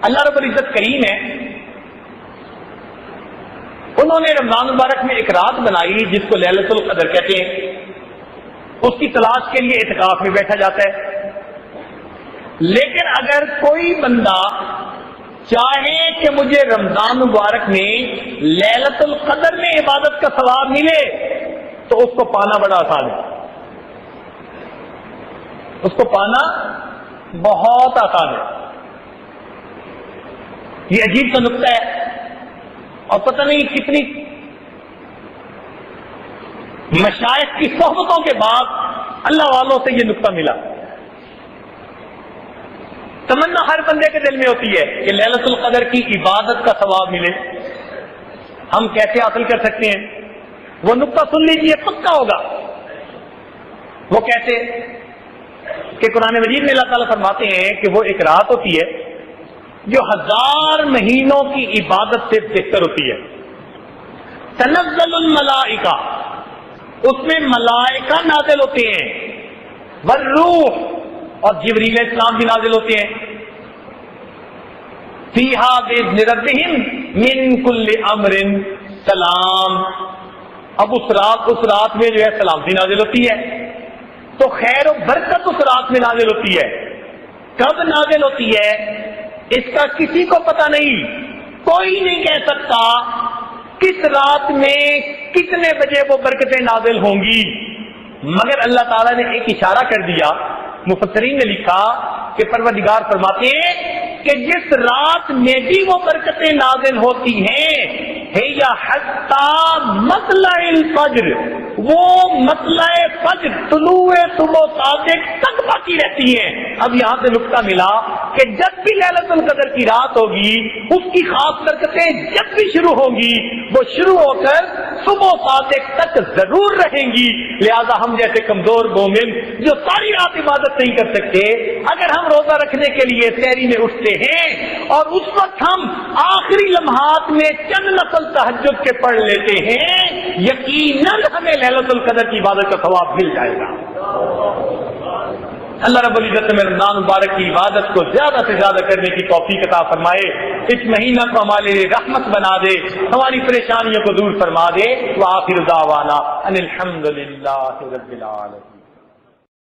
اللہ رب العزت کریم ہے، انہوں نے رمضان مبارک میں ایک رات بنائی جس کو لیلۃ القدر کہتے ہیں، اس کی تلاش کے لیے اعتکاف میں بیٹھا جاتا ہے۔ لیکن اگر کوئی بندہ چاہے کہ مجھے رمضان مبارک میں لیلۃ القدر میں عبادت کا ثواب ملے تو اس کو پانا بڑا آسان ہے، اس کو پانا بہت آسان ہے۔ یہ عجیب سا نقطہ ہے، اور پتہ نہیں کتنی مشائخ کی صحبتوں کے بعد اللہ والوں سے یہ نقطہ ملا۔ تمنا ہر بندے کے دل میں ہوتی ہے کہ لیلۃ القدر کی عبادت کا ثواب ملے، ہم کیسے حاصل کر سکتے ہیں؟ وہ نقطہ سن لیجیے، پکا ہوگا۔ وہ کیسے کہ قرآن مجید میں اللہ تعالیٰ فرماتے ہیں کہ وہ ایک رات ہوتی ہے جو 1000 مہینوں کی عبادت سے بہتر ہوتی ہے۔ تنزل الملائکہ، اس میں ملائکہ نازل ہوتے ہیں، والروح، اور جبریل علیہ السلام بھی نازل ہوتے ہیں، فیہا بإذن ربہم من کل امر سلام۔ اب اس رات میں جو ہے سلامتی نازل ہوتی ہے، تو خیر و برکت اس رات میں نازل ہوتی ہے۔ کب نازل ہوتی ہے اس کا کسی کو پتہ نہیں، کوئی نہیں کہہ سکتا کس رات میں کتنے بجے وہ برکتیں نازل ہوں گی، مگر اللہ تعالیٰ نے ایک اشارہ کر دیا۔ مفسرین نے لکھا کہ پروردگار فرماتے ہیں کہ جس رات میں بھی وہ برکتیں نازل ہوتی ہیں ہے یا حتی مطلع الفجر، وہ مطلع فجر طلوع صبح صادق تک باقی رہتی ہیں۔ اب یہاں سے نقطہ ملا کہ جب بھی لیلۃ القدر کی رات ہوگی اس کی خاص برکتیں جب بھی شروع ہوں گی وہ شروع ہو کر صبح صادق تک ضرور رہیں گی۔ لہذا ہم جیسے کمزور مومن جو ساری رات عبادت نہیں کر سکتے، اگر ہم روزہ رکھنے کے لیے سحری میں اٹھتے ہیں اور اس وقت ہم آخری لمحات میں چند نفل تہجد کے پڑھ لیتے ہیں، یقیناً ہمیں لیلۃ القدر کی عبادت کا ثواب مل جائے گا۔ اللہ رب العزت میں رمضان مبارک کی عبادت کو زیادہ سے زیادہ کرنے کی توفیق عطا فرمائے، اس مہینہ کو ہمارے لیے رحمت بنا دے، ہماری پریشانیوں کو دور فرما دے۔ وآخر دعوانا ان الحمد للہ رب العالمین۔